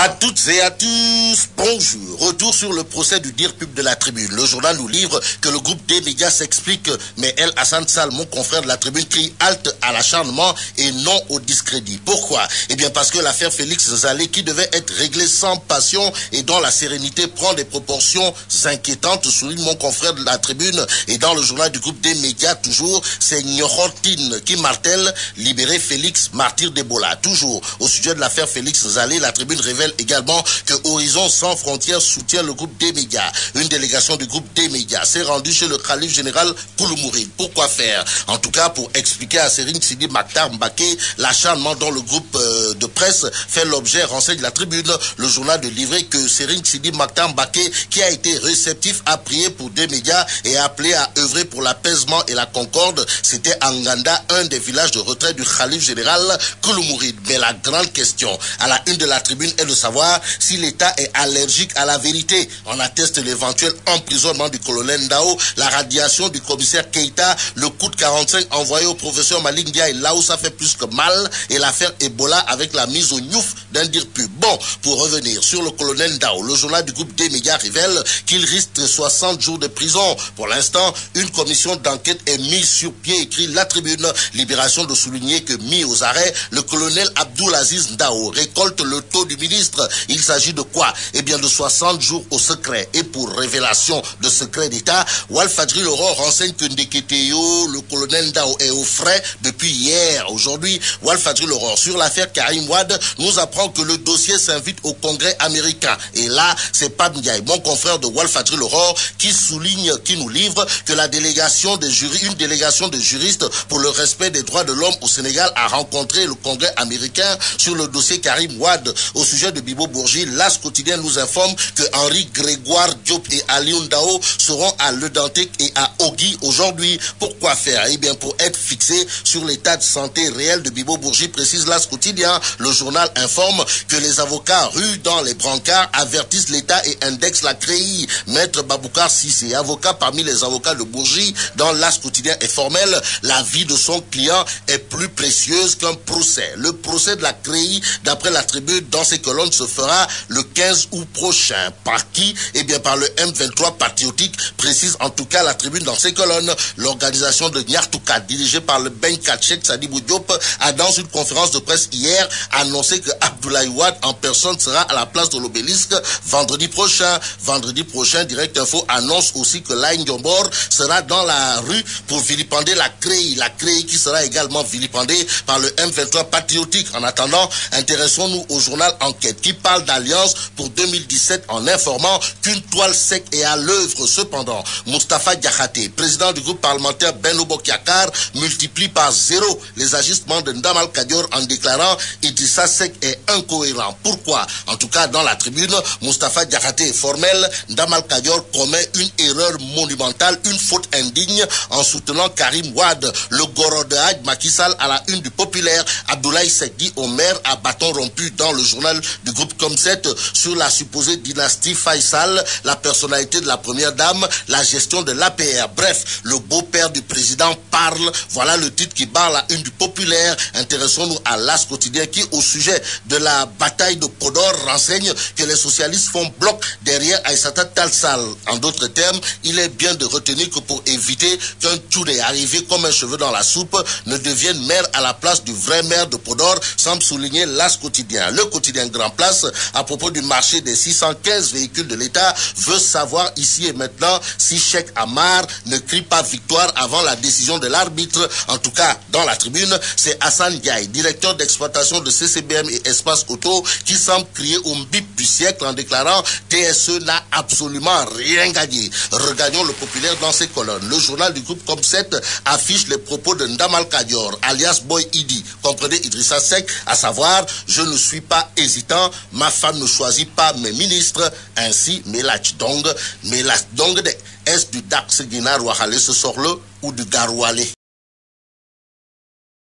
À toutes et à tous, bonjour. Retour sur le procès du dire pub de la Tribune. Le journal nous livre que le groupe des médias s'explique, mais El Hassan Sall, mon confrère de la Tribune, crie halte à l'acharnement et non au discrédit. Pourquoi? Eh bien parce que l'affaire Félix Zalé, qui devait être réglée sans passion et dont la sérénité prend des proportions inquiétantes, souligne mon confrère de la Tribune. Et dans le journal du groupe des médias, toujours, c'est Nyorotine qui martèle libérer Félix, martyr d'Ebola. Toujours au sujet de l'affaire Félix Zalé, la Tribune révèle également que Horizon Sans Frontières soutient le groupe des médias. Une délégation du groupe des médias s'est rendue chez le calife général Kouloumouride. Pourquoi faire? En tout cas, pour expliquer à Serigne Sidi Maktar Mbaké l'acharnement dont le groupe de presse fait l'objet, renseigne la Tribune. Le journal de livrer que Serigne Sidi Maktar Mbaké, qui a été réceptif, a prié pour des médias et a appelé à œuvrer pour l'apaisement et la concorde. C'était Anganda, un des villages de retrait du calife général Kouloumouride. Mais la grande question à la une de la Tribune est de savoir si l'État est allergique à la vérité. On atteste l'éventuel emprisonnement du colonel Ndao, la radiation du commissaire Keïta, le coup de 45 envoyé au professeur Malik Ndiaye, là où ça fait plus que mal, et l'affaire Ebola avec la mise au gnouf d'un dire pub. Bon, pour revenir sur le colonel Ndao, le journal du groupe des médias révèle qu'il risque 60 jours de prison. Pour l'instant, une commission d'enquête est mise sur pied, écrit la Tribune. Libération de souligner que mis aux arrêts, le colonel Abdoulaziz Ndao récolte le taux du ministre. Il s'agit de quoi? Eh bien de 60 jours au secret. Et pour révélation de secret d'État, Walfadjri L'aurore renseigne que Ndeketeyo, le colonel Ndao, est au frais depuis hier. Aujourd'hui, Walfadjri L'aurore, sur l'affaire Karim Wade, nous apprend que le dossier s'invite au Congrès américain. Et là, c'est Pab Ndiaye, mon confrère de Walfadjri L'aurore, qui souligne, qui nous livre que la délégation des une délégation de juristes pour le respect des droits de l'homme au Sénégal a rencontré le Congrès américain sur le dossier Karim Wade. Au sujet de Bibo Bourgi, l'As quotidien nous informe que Henri Grégoire Diop et Ali Ndao seront à Le Dantec et à Ogui aujourd'hui. Pourquoi faire? Eh bien pour être fixé sur l'état de santé réel de Bibo Bourgi, précise l'As quotidien. Le journal informe que les avocats ruent dans les brancards, avertissent l'État et indexent la CREI. Maître Baboukar Sissé, avocat parmi les avocats de Bourgi, dans l'As quotidien est formel. La vie de son client est plus précieuse qu'un procès. Le procès de la CREI, d'après la Tribune, dans ses colonnes, se fera le 15 août prochain. Par qui? Eh bien par le M23 patriotique, précise en tout cas la Tribune dans ses colonnes. L'organisation de Nyartouka, dirigée par le Ben Katchek Sadibou Diop, a dans une conférence de presse hier annoncé que Abdoulaye Wade en personne sera à la place de l'Obélisque vendredi prochain. Vendredi prochain, Direct Info annonce aussi que Laye Ndiombor sera dans la rue pour vilipender la CREI. La CREI qui sera également vilipendée par le M23 patriotique. En attendant, intéressons-nous au journal Enquête qui parle d'alliance pour 2017 en informant qu'une toile sec est à l'œuvre. Cependant, Moustapha Diakhaté, président du groupe parlementaire Benno Bokk Yakaar, multiplie par 0 les agissements de Ndamal Kadior en déclarant Idrissa Seck est incohérent. Pourquoi? En tout cas, dans la Tribune, Moustapha Diakhaté est formel. Ndamal Kadior commet une erreur monumentale, une faute indigne en soutenant Karim Wade. Le Goro de Hadj Macky Sall à la une du Populaire. Abdoulaye Seck dit au maire à bâton rompu dans le journal du groupe Comset sur la supposée dynastie Faisal, la personnalité de la première dame, la gestion de l'APR. Bref, le beau-père du président parle. Voilà le titre qui barre la une du Populaire. Intéressons-nous à l'As quotidien qui, au sujet de la bataille de Podor, renseigne que les socialistes font bloc derrière Aïssata Tall Sall. En d'autres termes, il est bien de retenir que pour éviter qu'un Touré arrivé comme un cheveu dans la soupe ne devienne maire à la place du vrai maire de Podor, semble souligner l'As quotidien. Le quotidien Grand Place, à propos du marché des 615 véhicules de l'État, veut savoir ici et maintenant si Cheikh Amar ne crie pas victoire avant la décision de l'arbitre. En tout cas, dans la Tribune, c'est Hassan Ndiaye, directeur d'exploitation de CCBM et Espace Auto, qui semble crier au bip du siècle en déclarant TSE n'a absolument rien gagné. Regagnons le Populaire dans ses colonnes. Le journal du groupe Comset affiche les propos de Ndamal Kadior, alias Boy Idi, comprenez Idrissa Seck, à savoir « Je ne suis pas hésitant, ma femme ne choisit pas mes ministres ». Ainsi, Melach Dong de est-ce du Dax Guinar Wahale ce sort-le ou du Garouale?